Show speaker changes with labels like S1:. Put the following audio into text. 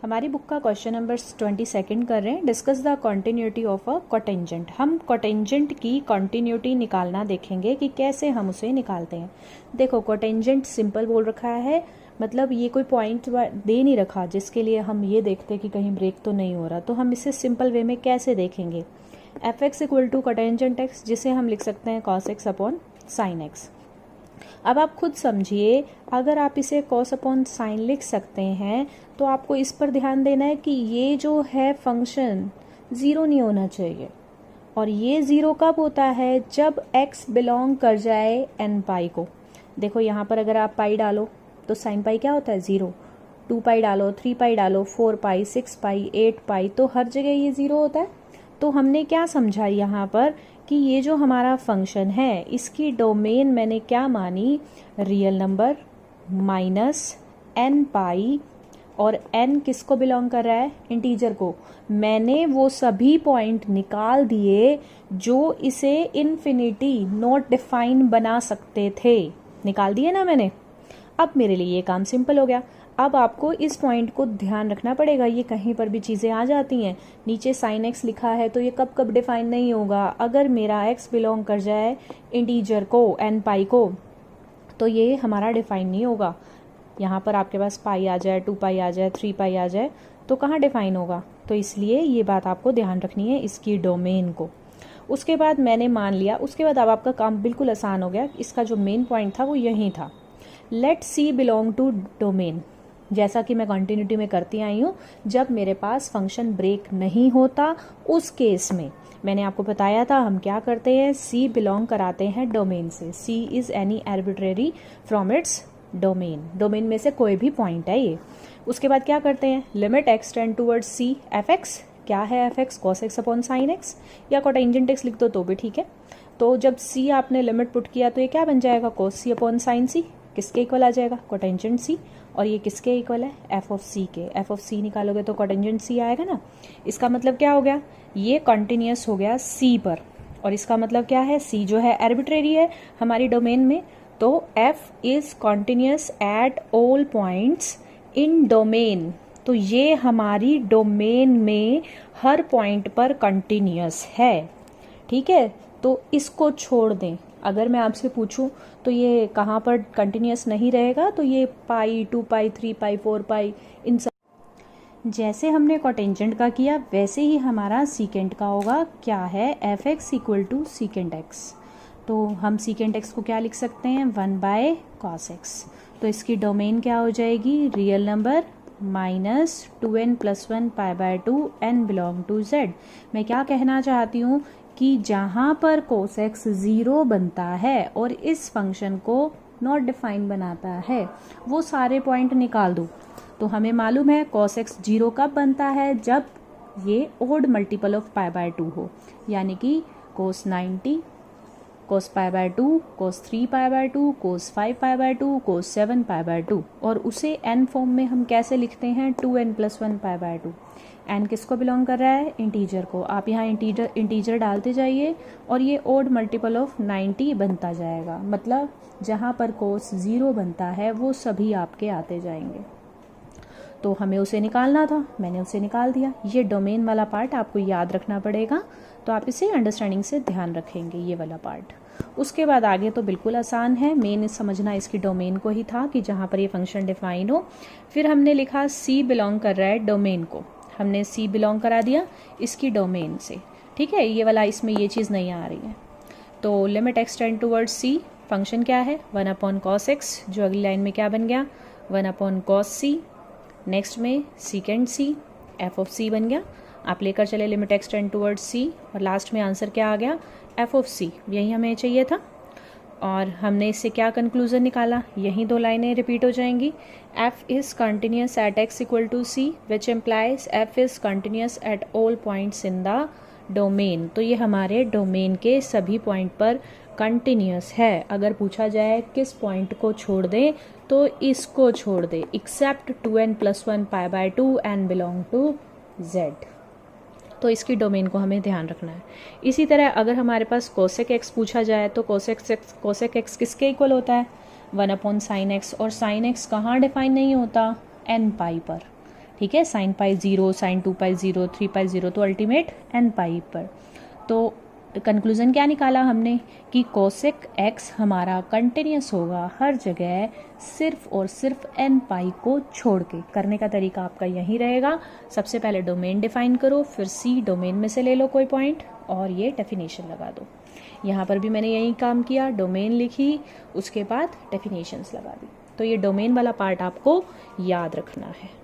S1: हमारी बुक का question number 22 कर रहे हैं। Discuss the continuity of a cotangent. हम कोटेंजेंट की कॉन्टिन्यूटी निकालना देखेंगे कि कैसे हम उसे निकालते हैं। देखो कोटेंजेंट सिंपल बोल रखा है, मतलब ये कोई पॉइंट दे नहीं रखा जिसके लिए हम ये देखते कि कहीं ब्रेक तो नहीं हो रहा। तो हम इसे सिंपल वे में कैसे देखेंगे, f x equal to cotangent x, जिसे हम लिख सकते हैं cos x upon sine x. अब आप खुद समझिए, अगर आप इसे कॉस अपॉन साइन लिख सकते हैं तो आपको इस पर ध्यान देना है कि ये जो है फंक्शन ज़ीरो नहीं होना चाहिए। और ये ज़ीरो कब होता है, जब x बिलोंग कर जाए n पाई को। देखो यहाँ पर अगर आप पाई डालो तो साइन पाई क्या होता है, ज़ीरो। 2 पाई डालो, 3 पाई डालो, 4 पाई, 6 पाई, 8 पाई, तो हर जगह ये ज़ीरो होता है। तो हमने क्या समझा यहाँ पर कि ये जो हमारा फंक्शन है इसकी डोमेन मैंने क्या मानी, रियल नंबर माइनस n पाई, और n किसको बिलोंग कर रहा है, इंटीजर को। मैंने वो सभी पॉइंट निकाल दिए जो इसे इन्फिनिटी नॉट डिफाइन बना सकते थे, निकाल दिए ना मैंने। अब मेरे लिए ये काम सिंपल हो गया। अब आपको इस पॉइंट को ध्यान रखना पड़ेगा, ये कहीं पर भी चीज़ें आ जाती हैं। नीचे साइन एक्स लिखा है तो ये कब कब डिफाइन नहीं होगा, अगर मेरा एक्स बिलोंग कर जाए इंटीजर को, एन पाई को, तो ये हमारा डिफाइन नहीं होगा। यहाँ पर आपके पास पाई आ जाए, 2 पाई आ जाए, 3 पाई आ जाए, तो कहाँ डिफाइन होगा। तो इसलिए ये बात आपको ध्यान रखनी है, इसकी डोमेन को। उसके बाद मैंने मान लिया, उसके बाद अब आपका काम बिल्कुल आसान हो गया। इसका जो मेन पॉइंट था वो यही था, let c belong to domain, जैसा कि मैं कंटिन्यूटी में करती आई हूँ। जब मेरे पास फंक्शन ब्रेक नहीं होता उस केस में मैंने आपको बताया था हम क्या करते हैं, सी बिलोंग कराते हैं डोमेन से। C is any arbitrary from its domain, domain में से कोई भी पॉइंट है ये। उसके बाद क्या करते हैं, लिमिट एक्स टेंड टूवर्ड्स सी, एफ एक्स क्या है, f x cos x upon sine x, या कोटेंजेंट एक्स लिख दो तो भी ठीक है। तो जब सी आपने लिमिट पुट किया तो ये क्या बन जाएगा, कॉस सी अपॉन साइन सी, किसके इक्वल आ जाएगा, कोटेंजेंट सी। और ये किसके इक्वल है, एफ ऑफ सी के। एफ ऑफ सी निकालोगे तो कोटेंजेंट सी आएगा ना। इसका मतलब क्या हो गया, ये कॉन्टिन्यूस हो गया सी पर। और इसका मतलब क्या है, सी जो है आर्बिट्रेरी है हमारी डोमेन में, तो f is continuous at all points in domain. तो ये हमारी डोमेन में हर पॉइंट पर कंटिन्यूस है, ठीक है। तो इसको छोड़ दें, अगर मैं आपसे पूछूं तो ये कहाँ पर कंटिन्यूस नहीं रहेगा, तो ये पाई, 2 पाई, 3 पाई, 4 पाई, इन सब जैसे हमने कोटेंजेंट का किया वैसे ही हमारा सीकेंट का होगा। क्या है, f x equal to secant x. तो हम सीकेंट एक्स को क्या लिख सकते हैं, 1 बाय कॉस एक्स। तो इसकी डोमेन क्या हो जाएगी, real number minus 2n plus 1 pi by 2 n belong to z। मैं क्या कहना चाहती हूँ कि जहाँ पर कोस एक्स ज़ीरो बनता है और इस फंक्शन को नॉट डिफाइन बनाता है वो सारे पॉइंट निकाल दो। तो हमें मालूम है कॉस एक्स ज़ीरो कब बनता है, जब ये odd multiple of pi by 2 हो, यानी कि cos 90, cos pi by 2, cos 3 pi by 2, cos 5 pi by 2, cos 7 pi by 2। और उसे n फॉर्म में हम कैसे लिखते हैं, 2n plus 1 pi by 2। n किसको बिलोंग कर रहा है, इंटीजर को। आप यहाँ इंटीजर डालते जाइए और ये ओड मल्टीपल ऑफ 90 बनता जाएगा। मतलब जहाँ पर कोस ज़ीरो बनता है वो सभी आपके आते जाएंगे। तो हमें उसे निकालना था, मैंने उसे निकाल दिया। ये डोमेन वाला पार्ट आपको याद रखना पड़ेगा, तो आप इसे अंडरस्टैंडिंग से ध्यान रखेंगे, ये वाला पार्ट। उसके बाद आगे तो बिल्कुल आसान है, मेन समझना इसकी डोमेन को ही था कि जहाँ पर ये फंक्शन डिफाइन हो। फिर हमने लिखा सी बिलोंग कर रहा है डोमेन को, हमने सी बिलोंग करा दिया इसकी डोमेन से, ठीक है। ये वाला इसमें ये चीज़ नहीं आ रही है। तो लिमिट एक्स टेंड टूवर्ड्स सी, फंक्शन क्या है, 1 अपॉन कॉस एक्स, जो अगली लाइन में क्या बन गया, 1 अपॉन कॉस सी। नेक्स्ट में सीकेंड सी, एफ ऑफ सी बन गया। आप लेकर चले लिमिट एक्स टेंड टूवर्ड्स सी, और लास्ट में आंसर क्या आ गया, एफ ऑफ सी। यही हमें चाहिए था। और हमने इससे क्या कंक्लूजन निकाला, यही 2 लाइनें रिपीट हो जाएंगी। F is continuous at x equal to c, which implies f is continuous at all points in the domain. तो ये हमारे डोमेन के सभी पॉइंट पर कंटिन्यूस है। अगर पूछा जाए किस पॉइंट को छोड़ दें तो इसको छोड़ दे, except 2n plus 1 pi by 2 n belong to z। तो इसकी डोमेन को हमें ध्यान रखना है। इसी तरह अगर हमारे पास कोसेक एक्स पूछा जाए तो कोसेक एक्स किसके इक्वल होता है, 1 अपॉन साइन एक्स। और साइन एक्स कहाँ डिफाइन नहीं होता, n पाई पर, ठीक है, साइन पाई 0, साइन 2 पाई 0, 3 पाई 0, तो अल्टीमेट n पाई पर। तो कंक्लूज़न क्या निकाला हमने कि कोसेक x हमारा कंटिन्यूस होगा हर जगह सिर्फ और सिर्फ n पाई को छोड़ के। करने का तरीका आपका यही रहेगा, सबसे पहले डोमेन डिफाइन करो, फिर c डोमेन में से ले लो कोई पॉइंट और ये डेफिनेशन लगा दो। यहाँ पर भी मैंने यही काम किया, डोमेन लिखी, उसके बाद डेफिनेशंस लगा दी। तो ये डोमेन वाला पार्ट आपको याद रखना है।